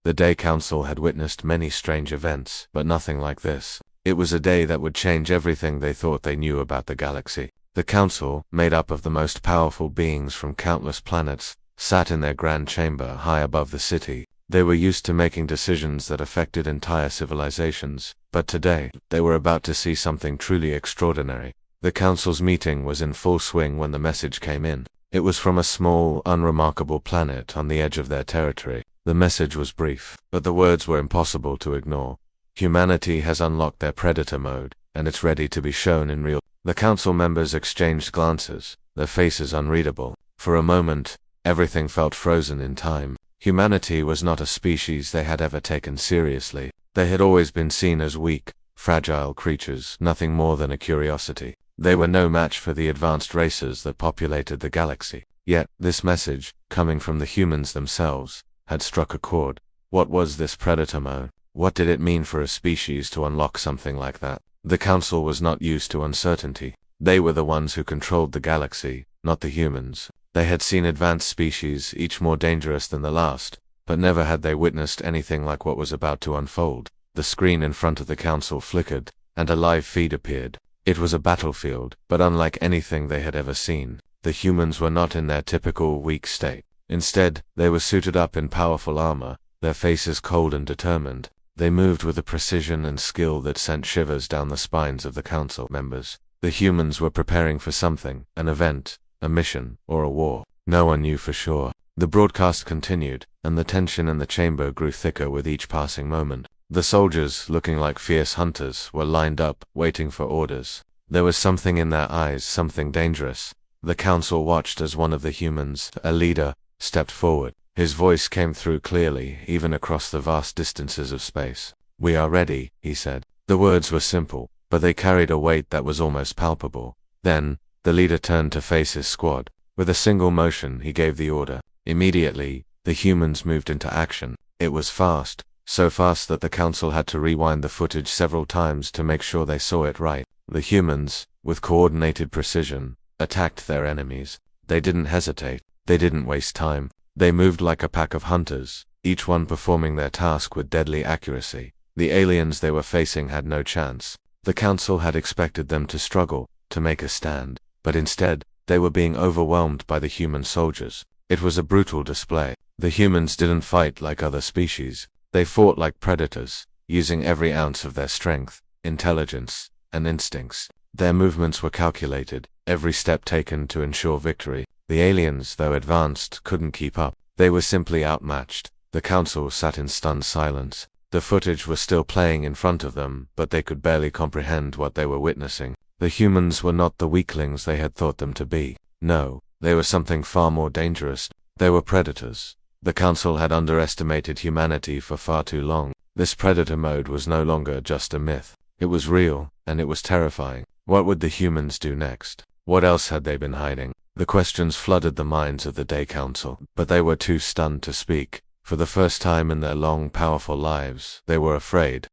The Day Council had witnessed many strange events, but nothing like this. It was a day that would change everything they thought they knew about the galaxy. The Council, made up of the most powerful beings from countless planets, sat in their grand chamber high above the city. They were used to making decisions that affected entire civilizations, but today, they were about to see something truly extraordinary. The Council's meeting was in full swing when the message came in. It was from a small, unremarkable planet on the edge of their territory. The message was brief, but the words were impossible to ignore. Humanity has unlocked their predator mode, and it's ready to be shown in real. The council members exchanged glances, their faces unreadable. For a moment, everything felt frozen in time. Humanity was not a species they had ever taken seriously. They had always been seen as weak, fragile creatures, nothing more than a curiosity. They were no match for the advanced races that populated the galaxy. Yet, this message, coming from the humans themselves, had struck a chord. What was this predator mode? What did it mean for a species to unlock something like that? The council was not used to uncertainty. They were the ones who controlled the galaxy, not the humans. They had seen advanced species, each more dangerous than the last, but never had they witnessed anything like what was about to unfold. The screen in front of the council flickered, and a live feed appeared. It was a battlefield, but unlike anything they had ever seen. The humans were not in their typical weak state. Instead, they were suited up in powerful armor, their faces cold and determined. They moved with a precision and skill that sent shivers down the spines of the council members. The humans were preparing for something, an event, a mission, or a war. No one knew for sure. The broadcast continued, and the tension in the chamber grew thicker with each passing moment. The soldiers, looking like fierce hunters, were lined up, waiting for orders. There was something in their eyes, something dangerous. The council watched as one of the humans, a leader, stepped forward. His voice came through clearly, even across the vast distances of space. "We are ready," he said. The words were simple, but they carried a weight that was almost palpable. Then, the leader turned to face his squad. With a single motion, he gave the order. Immediately, the humans moved into action. It was fast. So fast that the council had to rewind the footage several times to make sure they saw it right. The humans, with coordinated precision, attacked their enemies. They didn't hesitate. They didn't waste time. They moved like a pack of hunters, each one performing their task with deadly accuracy. The aliens they were facing had no chance. The council had expected them to struggle, to make a stand, but instead, they were being overwhelmed by the human soldiers. It was a brutal display. The humans didn't fight like other species. They fought like predators, using every ounce of their strength, intelligence, and instincts. Their movements were calculated, every step taken to ensure victory. The aliens, though advanced, couldn't keep up. They were simply outmatched. The council sat in stunned silence. The footage was still playing in front of them, but they could barely comprehend what they were witnessing. The humans were not the weaklings they had thought them to be. No, they were something far more dangerous. They were predators. The council had underestimated humanity for far too long. This predator mode was no longer just a myth. It was real, and it was terrifying. What would the humans do next? What else had they been hiding? The questions flooded the minds of the Day Council, but they were too stunned to speak. For the first time in their long, powerful lives, they were afraid.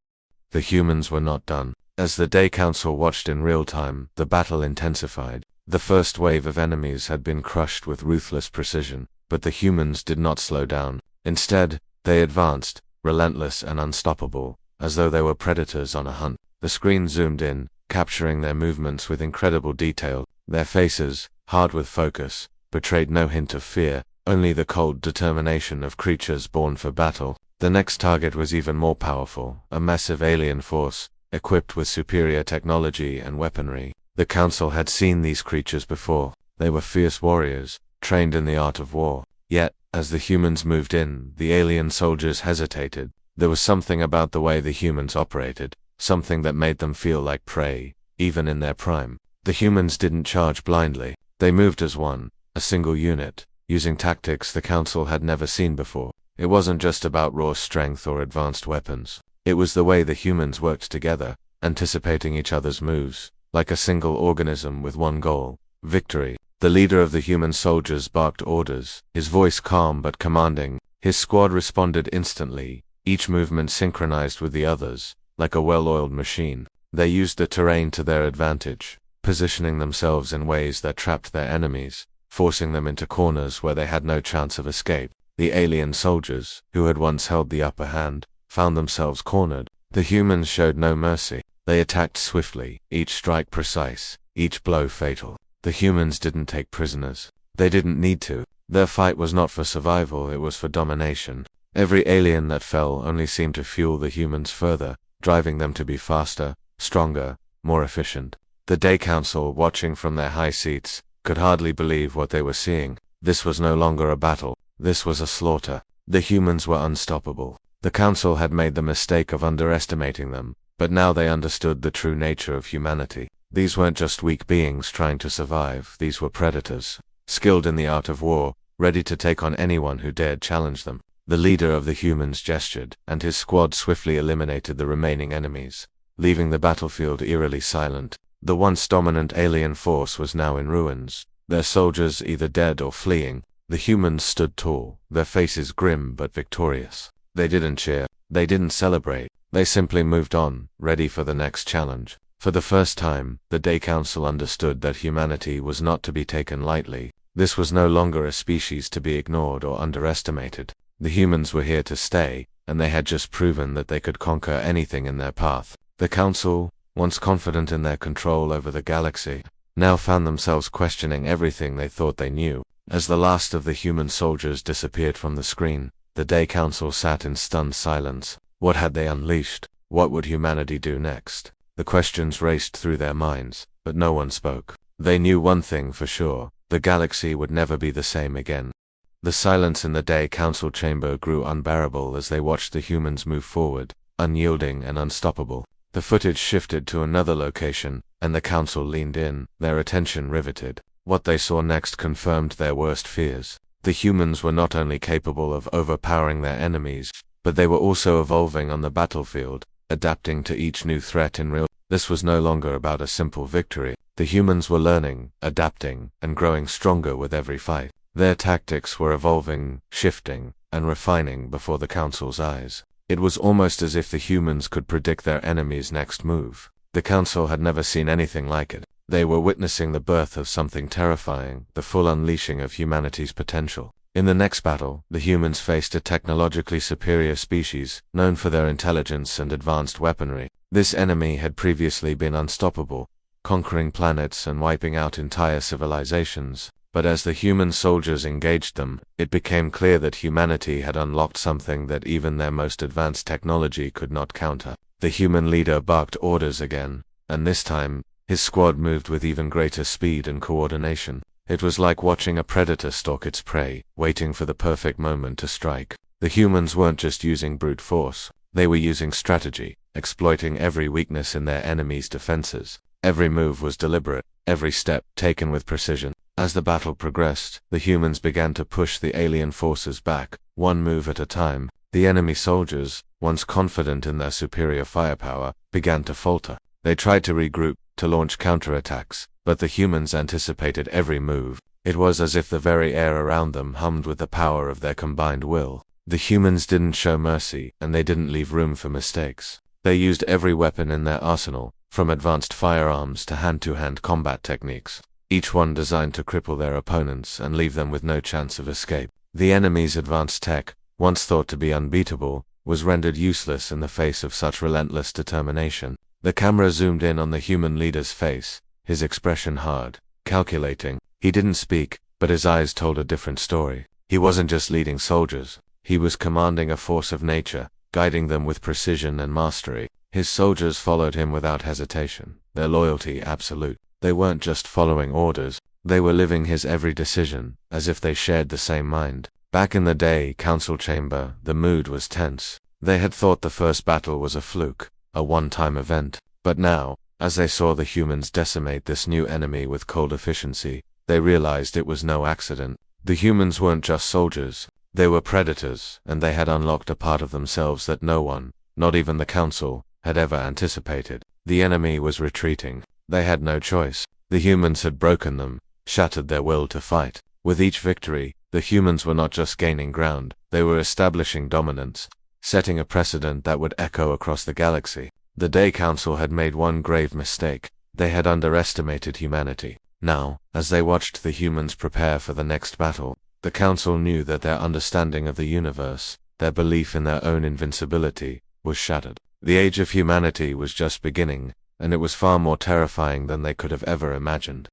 The humans were not done. As the Day Council watched in real time, the battle intensified. The first wave of enemies had been crushed with ruthless precision, but the humans did not slow down. Instead, they advanced, relentless and unstoppable, as though they were predators on a hunt. The screen zoomed in, capturing their movements with incredible detail. Their faces, hard with focus, betrayed no hint of fear, only the cold determination of creatures born for battle. The next target was even more powerful, a massive alien force, equipped with superior technology and weaponry. The council had seen these creatures before. They were fierce warriors, trained in the art of war. Yet, as the humans moved in, the alien soldiers hesitated. There was something about the way the humans operated, something that made them feel like prey, even in their prime. The humans didn't charge blindly. They moved as one, a single unit, using tactics the council had never seen before. It wasn't just about raw strength or advanced weapons. It was the way the humans worked together, anticipating each other's moves, like a single organism with one goal: victory. The leader of the human soldiers barked orders, his voice calm but commanding. His squad responded instantly, each movement synchronized with the others, like a well-oiled machine. They used the terrain to their advantage, positioning themselves in ways that trapped their enemies, forcing them into corners where they had no chance of escape. The alien soldiers, who had once held the upper hand, found themselves cornered. The humans showed no mercy. They attacked swiftly, each strike precise, each blow fatal. The humans didn't take prisoners. They didn't need to. Their fight was not for survival, it was for domination. Every alien that fell only seemed to fuel the humans further, driving them to be faster, stronger, more efficient. The Day Council, watching from their high seats, could hardly believe what they were seeing. This was no longer a battle. This was a slaughter. The humans were unstoppable. The Council had made the mistake of underestimating them, but now they understood the true nature of humanity. These weren't just weak beings trying to survive, these were predators, skilled in the art of war, ready to take on anyone who dared challenge them. The leader of the humans gestured, and his squad swiftly eliminated the remaining enemies, leaving the battlefield eerily silent. The once dominant alien force was now in ruins, their soldiers either dead or fleeing. The humans stood tall, their faces grim but victorious. They didn't cheer, they didn't celebrate, they simply moved on, ready for the next challenge. For the first time, the Day Council understood that humanity was not to be taken lightly. This was no longer a species to be ignored or underestimated. The humans were here to stay, and they had just proven that they could conquer anything in their path. The Council, once confident in their control over the galaxy, now found themselves questioning everything they thought they knew. As the last of the human soldiers disappeared from the screen, the Day Council sat in stunned silence. What had they unleashed? What would humanity do next? The questions raced through their minds, but no one spoke. They knew one thing for sure: the galaxy would never be the same again. The silence in the Day Council chamber grew unbearable as they watched the humans move forward, unyielding and unstoppable. The footage shifted to another location, and the Council leaned in, their attention riveted. What they saw next confirmed their worst fears. The humans were not only capable of overpowering their enemies, but they were also evolving on the battlefield, adapting to each new threat in real. This was no longer about a simple victory. The humans were learning, adapting, and growing stronger with every fight. Their tactics were evolving, shifting, and refining before the Council's eyes. It was almost as if the humans could predict their enemy's next move. The Council had never seen anything like it. They were witnessing the birth of something terrifying, the full unleashing of humanity's potential. In the next battle, the humans faced a technologically superior species, known for their intelligence and advanced weaponry. This enemy had previously been unstoppable, conquering planets and wiping out entire civilizations. But as the human soldiers engaged them, it became clear that humanity had unlocked something that even their most advanced technology could not counter. The human leader barked orders again, and this time, his squad moved with even greater speed and coordination. It was like watching a predator stalk its prey, waiting for the perfect moment to strike. The humans weren't just using brute force, they were using strategy, exploiting every weakness in their enemy's defenses. Every move was deliberate, every step taken with precision. As the battle progressed, the humans began to push the alien forces back, one move at a time. The enemy soldiers, once confident in their superior firepower, began to falter. They tried to regroup, to launch counterattacks, but the humans anticipated every move. It was as if the very air around them hummed with the power of their combined will. The humans didn't show mercy, and they didn't leave room for mistakes. They used every weapon in their arsenal, from advanced firearms to hand-to-hand combat techniques, each one designed to cripple their opponents and leave them with no chance of escape. The enemy's advanced tech, once thought to be unbeatable, was rendered useless in the face of such relentless determination. The camera zoomed in on the human leader's face, his expression hard, calculating. He didn't speak, but his eyes told a different story. He wasn't just leading soldiers, he was commanding a force of nature, guiding them with precision and mastery. His soldiers followed him without hesitation, their loyalty absolute. They weren't just following orders, they were living his every decision, as if they shared the same mind. Back in the Day Council chamber, the mood was tense. They had thought the first battle was a fluke, a one-time event. But now, as they saw the humans decimate this new enemy with cold efficiency, they realized it was no accident. The humans weren't just soldiers, they were predators, and they had unlocked a part of themselves that no one, not even the Council, had ever anticipated. The enemy was retreating. They had no choice. The humans had broken them, shattered their will to fight. With each victory, the humans were not just gaining ground, they were establishing dominance, setting a precedent that would echo across the galaxy. The Day Council had made one grave mistake. They had underestimated humanity. Now, as they watched the humans prepare for the next battle, The council knew that their understanding of the universe, their belief in their own invincibility, was shattered. The age of humanity was just beginning, and it was far more terrifying than they could have ever imagined.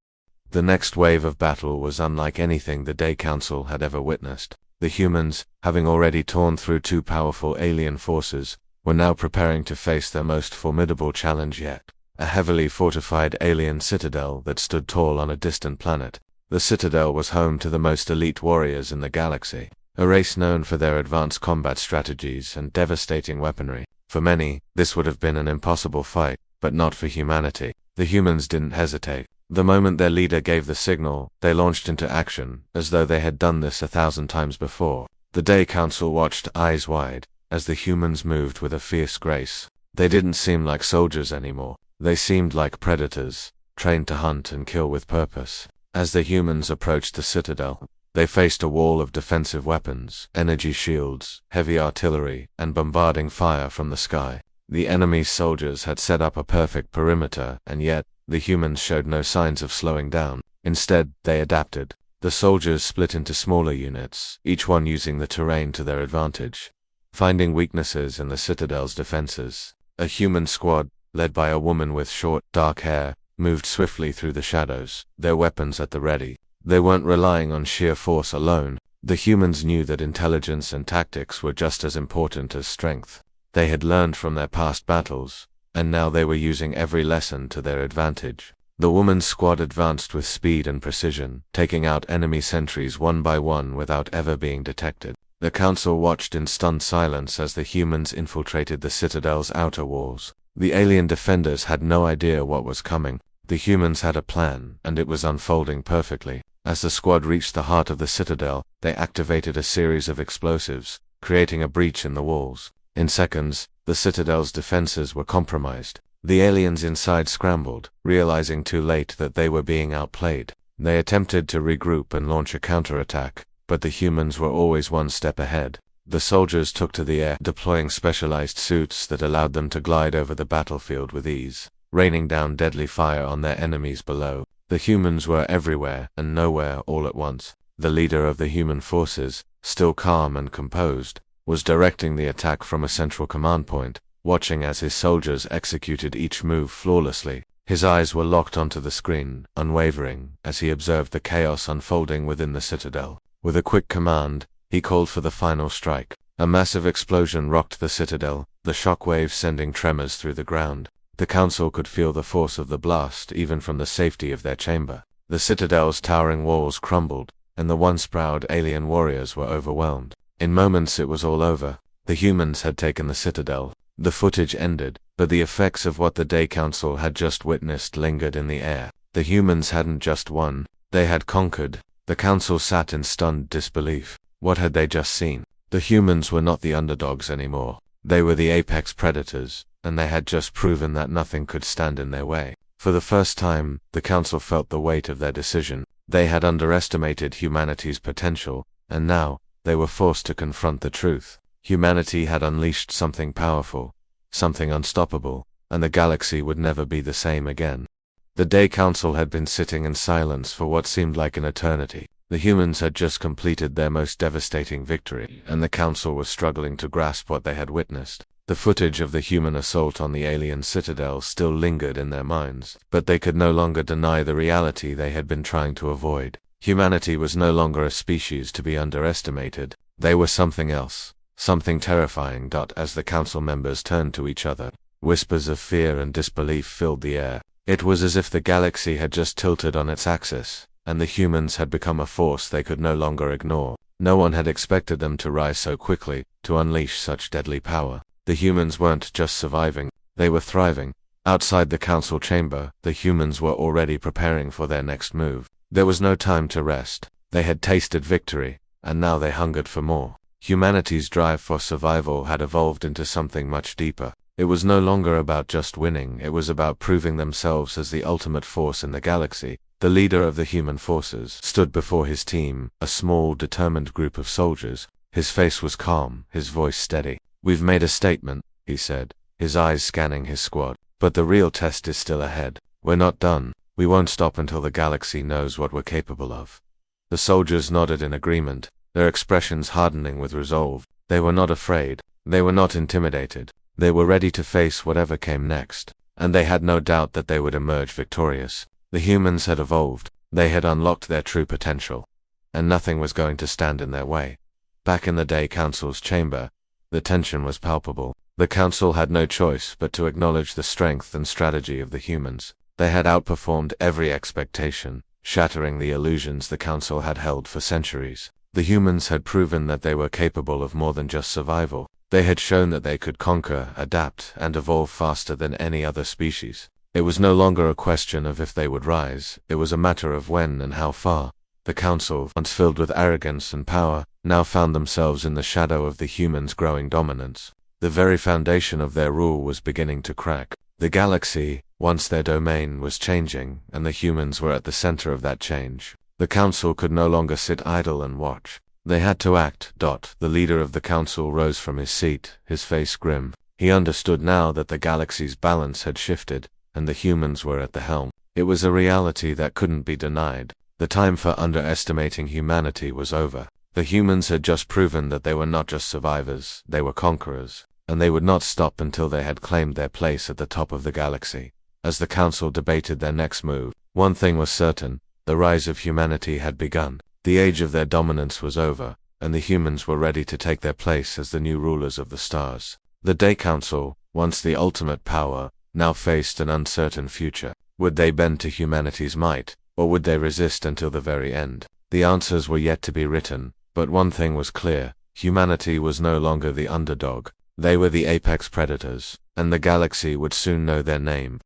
The next wave of battle was unlike anything the Day Council had ever witnessed. The humans, having already torn through two powerful alien forces, were now preparing to face their most formidable challenge yet. A heavily fortified alien citadel that stood tall on a distant planet. The citadel was home to the most elite warriors in the galaxy, a race known for their advanced combat strategies and devastating weaponry. For many, this would have been an impossible fight, but not for humanity. The humans didn't hesitate. The moment their leader gave the signal, they launched into action, as though they had done this 1,000 times before. The Day Council watched eyes wide, as the humans moved with a fierce grace. They didn't seem like soldiers anymore. They seemed like predators, trained to hunt and kill with purpose. As the humans approached the citadel, they faced a wall of defensive weapons, energy shields, heavy artillery, and bombarding fire from the sky. The enemy's soldiers had set up a perfect perimeter, and yet, the humans showed no signs of slowing down. Instead, they adapted. The soldiers split into smaller units, each one using the terrain to their advantage. Finding weaknesses in the citadel's defenses, a human squad, led by a woman with short, dark hair, moved swiftly through the shadows, their weapons at the ready. They weren't relying on sheer force alone. The humans knew that intelligence and tactics were just as important as strength. They had learned from their past battles, and now they were using every lesson to their advantage. The woman's squad advanced with speed and precision, taking out enemy sentries one by one without ever being detected. The council watched in stunned silence as the humans infiltrated the citadel's outer walls. The alien defenders had no idea what was coming. The humans had a plan, and it was unfolding perfectly. As the squad reached the heart of the citadel, they activated a series of explosives, creating a breach in the walls. In seconds, the citadel's defenses were compromised. The aliens inside scrambled, realizing too late that they were being outplayed. They attempted to regroup and launch a counterattack, but the humans were always one step ahead. The soldiers took to the air, deploying specialized suits that allowed them to glide over the battlefield with ease, raining down deadly fire on their enemies below. The humans were everywhere and nowhere all at once. The leader of the human forces, still calm and composed, was directing the attack from a central command point, watching as his soldiers executed each move flawlessly. His eyes were locked onto the screen, unwavering, as he observed the chaos unfolding within the citadel. With a quick command, he called for the final strike. A massive explosion rocked the citadel, the shockwaves sending tremors through the ground. The council could feel the force of the blast even from the safety of their chamber. The citadel's towering walls crumbled, and the once proud alien warriors were overwhelmed. In moments it was all over. The humans had taken the citadel. The footage ended, but the effects of what the Day Council had just witnessed lingered in the air. The humans hadn't just won, they had conquered. The council sat in stunned disbelief. What had they just seen? The humans were not the underdogs anymore. They were the apex predators, and they had just proven that nothing could stand in their way. For the first time, the council felt the weight of their decision. They had underestimated humanity's potential, and now, they were forced to confront the truth. Humanity had unleashed something powerful, something unstoppable, and the galaxy would never be the same again. The Day Council had been sitting in silence for what seemed like an eternity. The humans had just completed their most devastating victory, and the council was struggling to grasp what they had witnessed. The footage of the human assault on the alien citadel still lingered in their minds, but they could no longer deny the reality they had been trying to avoid. Humanity was no longer a species to be underestimated. They were something else, something terrifying. As the council members turned to each other, whispers of fear and disbelief filled the air. It was as if the galaxy had just tilted on its axis, and the humans had become a force they could no longer ignore. No one had expected them to rise so quickly, to unleash such deadly power. The humans weren't just surviving, they were thriving. Outside the council chamber, the humans were already preparing for their next move. There was no time to rest. They had tasted victory, and now they hungered for more. Humanity's drive for survival had evolved into something much deeper. It was no longer about just winning, it was about proving themselves as the ultimate force in the galaxy. The leader of the human forces stood before his team, a small, determined group of soldiers. His face was calm, his voice steady. "We've made a statement," he said, his eyes scanning his squad. "But the real test is still ahead. We're not done. We won't stop until the galaxy knows what we're capable of." The soldiers nodded in agreement, their expressions hardening with resolve. They were not afraid. They were not intimidated. They were ready to face whatever came next. And they had no doubt that they would emerge victorious. The humans had evolved. They had unlocked their true potential. And nothing was going to stand in their way. Back in the Day Council's chamber, the tension was palpable. The council had no choice but to acknowledge the strength and strategy of the humans. They had outperformed every expectation, shattering the illusions the council had held for centuries. The humans had proven that they were capable of more than just survival. They had shown that they could conquer, adapt, and evolve faster than any other species. It was no longer a question of if they would rise, it was a matter of when and how far. The council, once filled with arrogance and power, now found themselves in the shadow of the humans' growing dominance. The very foundation of their rule was beginning to crack. The galaxy, once their domain, was changing, and the humans were at the center of that change. The council could no longer sit idle and watch. They had to act. The leader of the council rose from his seat, his face grim. He understood now that the galaxy's balance had shifted, and the humans were at the helm. It was a reality that couldn't be denied. The time for underestimating humanity was over. The humans had just proven that they were not just survivors, they were conquerors, and they would not stop until they had claimed their place at the top of the galaxy. As the council debated their next move, one thing was certain: the rise of humanity had begun. The age of their dominance was over, and the humans were ready to take their place as the new rulers of the stars. The Day Council, once the ultimate power, now faced an uncertain future. Would they bend to humanity's might, or would they resist until the very end? The answers were yet to be written, but one thing was clear: humanity was no longer the underdog. They were the apex predators, and the galaxy would soon know their name.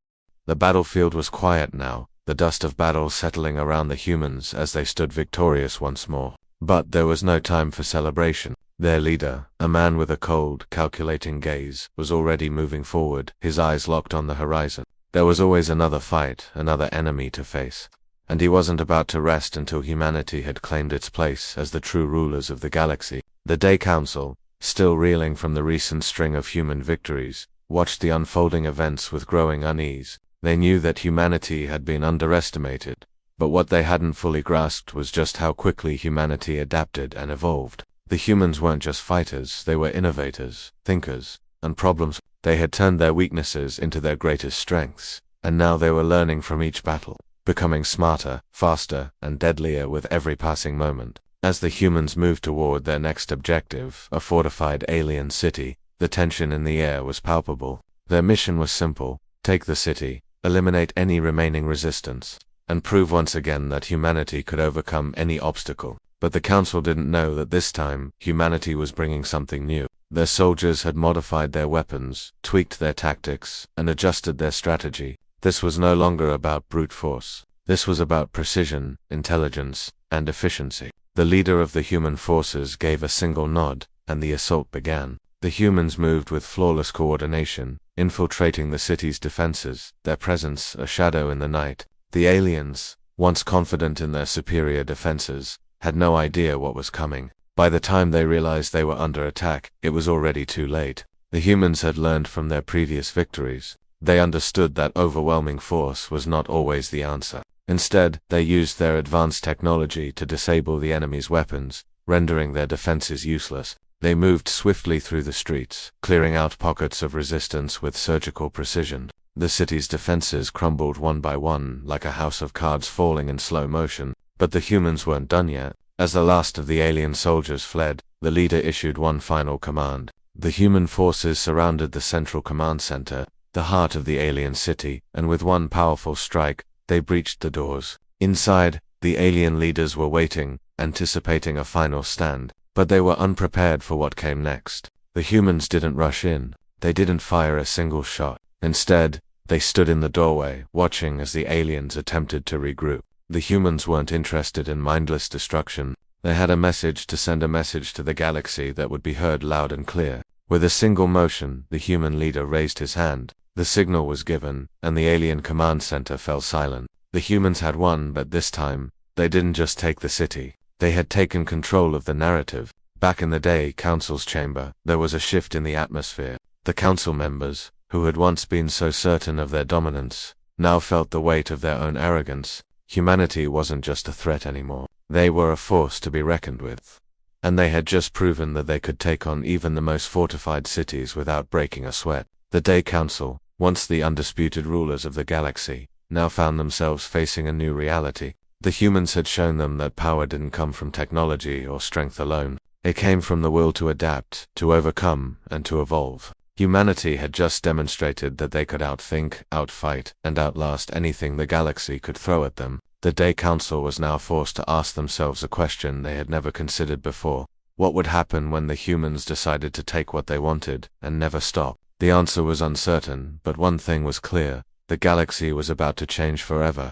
The battlefield was quiet now, the dust of battle settling around the humans as they stood victorious once more. But there was no time for celebration. Their leader, a man with a cold, calculating gaze, was already moving forward, his eyes locked on the horizon. There was always another fight, another enemy to face. And he wasn't about to rest until humanity had claimed its place as the true rulers of the galaxy. The Day Council, still reeling from the recent string of human victories, watched the unfolding events with growing unease. They knew that humanity had been underestimated, but what they hadn't fully grasped was just how quickly humanity adapted and evolved. The humans weren't just fighters, they were innovators, thinkers, and problems. They had turned their weaknesses into their greatest strengths, and now they were learning from each battle, becoming smarter, faster, and deadlier with every passing moment. As the humans moved toward their next objective, a fortified alien city, the tension in the air was palpable. Their mission was simple: take the city, eliminate any remaining resistance, and prove once again that humanity could overcome any obstacle. But the council didn't know that this time, humanity was bringing something new. Their soldiers had modified their weapons, tweaked their tactics, and adjusted their strategy. This was no longer about brute force. This was about precision, intelligence, and efficiency. The leader of the human forces gave a single nod, and the assault began. The humans moved with flawless coordination, infiltrating the city's defenses, their presence a shadow in the night. The aliens, once confident in their superior defenses, had no idea what was coming. By the time they realized they were under attack, it was already too late. The humans had learned from their previous victories. They understood that overwhelming force was not always the answer. Instead, they used their advanced technology to disable the enemy's weapons, rendering their defenses useless. They moved swiftly through the streets, clearing out pockets of resistance with surgical precision. The city's defenses crumbled one by one, like a house of cards falling in slow motion. But the humans weren't done yet. As the last of the alien soldiers fled, the leader issued one final command. The human forces surrounded the central command center, the heart of the alien city, and with one powerful strike, they breached the doors. Inside, the alien leaders were waiting, anticipating a final stand. But they were unprepared for what came next. The humans didn't rush in. They didn't fire a single shot. Instead, they stood in the doorway, watching as the aliens attempted to regroup. The humans weren't interested in mindless destruction. They had a message to send, a message to the galaxy that would be heard loud and clear. With a single motion, the human leader raised his hand. The signal was given, and the alien command center fell silent. The humans had won, but this time, they didn't just take the city. They had taken control of the narrative. Back in the Day Council's chamber, there was a shift in the atmosphere. The council members, who had once been so certain of their dominance, now felt the weight of their own arrogance. Humanity wasn't just a threat anymore. They were a force to be reckoned with. And they had just proven that they could take on even the most fortified cities without breaking a sweat. The Day Council, once the undisputed rulers of the galaxy, now found themselves facing a new reality. The humans had shown them that power didn't come from technology or strength alone. It came from the will to adapt, to overcome, and to evolve. Humanity had just demonstrated that they could outthink, outfight, and outlast anything the galaxy could throw at them. The Day Council was now forced to ask themselves a question they had never considered before. What would happen when the humans decided to take what they wanted, and never stop? The answer was uncertain, but one thing was clear: the galaxy was about to change forever.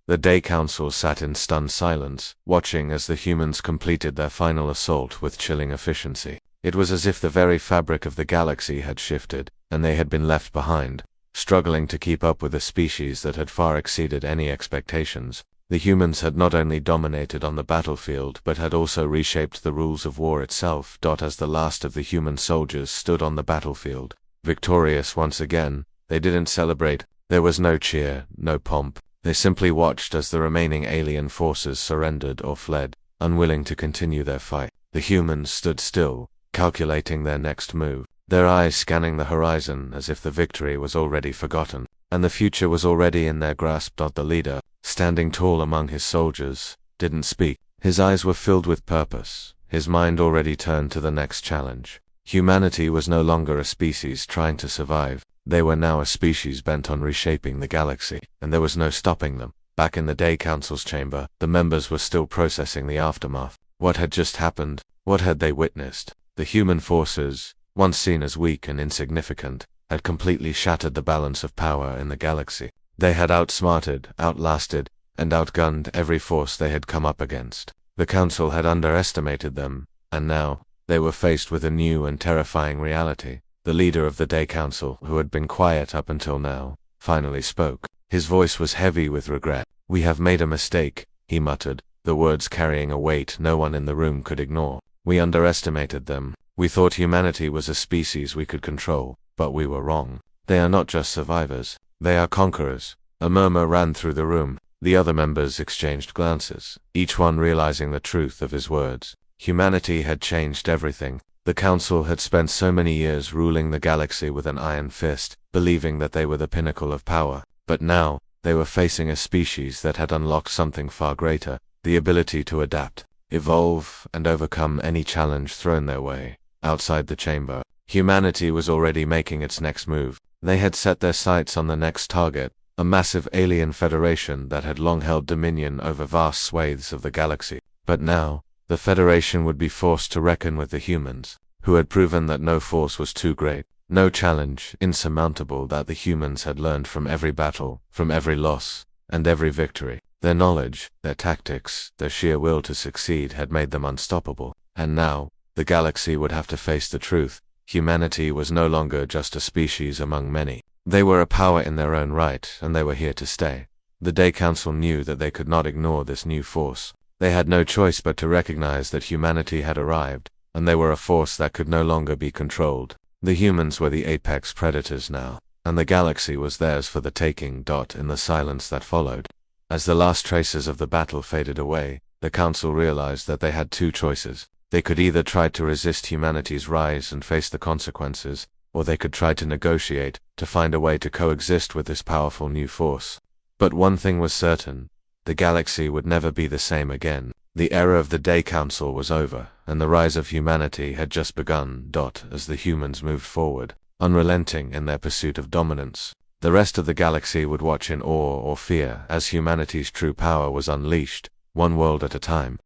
The Day Council sat in stunned silence, watching as the humans completed their final assault with chilling efficiency. It was as if the very fabric of the galaxy had shifted, and they had been left behind, struggling to keep up with a species that had far exceeded any expectations. The humans had not only dominated on the battlefield but had also reshaped the rules of war itself. As the last of the human soldiers stood on the battlefield, victorious once again, they didn't celebrate. There was no cheer, no pomp. They simply watched as the remaining alien forces surrendered or fled, unwilling to continue their fight. The humans stood still, calculating their next move, their eyes scanning the horizon as if the victory was already forgotten, and the future was already in their grasp. The leader, standing tall among his soldiers, didn't speak. His eyes were filled with purpose, his mind already turned to the next challenge. Humanity was no longer a species trying to survive. They were now a species bent on reshaping the galaxy, and there was no stopping them. Back in the Day Council's chamber, the members were still processing the aftermath. What had just happened? What had they witnessed? The human forces, once seen as weak and insignificant, had completely shattered the balance of power in the galaxy. They had outsmarted, outlasted, and outgunned every force they had come up against. The Council had underestimated them, and now, they were faced with a new and terrifying reality. The leader of the Day Council, who had been quiet up until now, finally spoke. His voice was heavy with regret. "We have made a mistake," he muttered, the words carrying a weight no one in the room could ignore. "We underestimated them. We thought humanity was a species we could control, but we were wrong. They are not just survivors. They are conquerors." A murmur ran through the room. The other members exchanged glances, each one realizing the truth of his words. Humanity had changed everything. The Council had spent so many years ruling the galaxy with an iron fist, believing that they were the pinnacle of power. But now, they were facing a species that had unlocked something far greater: the ability to adapt, evolve, and overcome any challenge thrown their way. Outside the chamber, humanity was already making its next move. They had set their sights on the next target, a massive alien federation that had long held dominion over vast swathes of the galaxy. But now, the Federation would be forced to reckon with the humans, who had proven that no force was too great, no challenge insurmountable. That the humans had learned from every battle, from every loss, and every victory. Their knowledge, their tactics, their sheer will to succeed had made them unstoppable. And now, the galaxy would have to face the truth. Humanity was no longer just a species among many. They were a power in their own right, and they were here to stay. The Day Council knew that they could not ignore this new force. They had no choice but to recognize that humanity had arrived, and they were a force that could no longer be controlled. The humans were the apex predators now, and the galaxy was theirs for the taking. In the silence that followed, as the last traces of the battle faded away, the Council realized that they had two choices. They could either try to resist humanity's rise and face the consequences, or they could try to negotiate, to find a way to coexist with this powerful new force. But one thing was certain: the galaxy would never be the same again. The era of the Day Council was over, and the rise of humanity had just begun. As the humans moved forward, unrelenting in their pursuit of dominance, the rest of the galaxy would watch in awe or fear as humanity's true power was unleashed, one world at a time.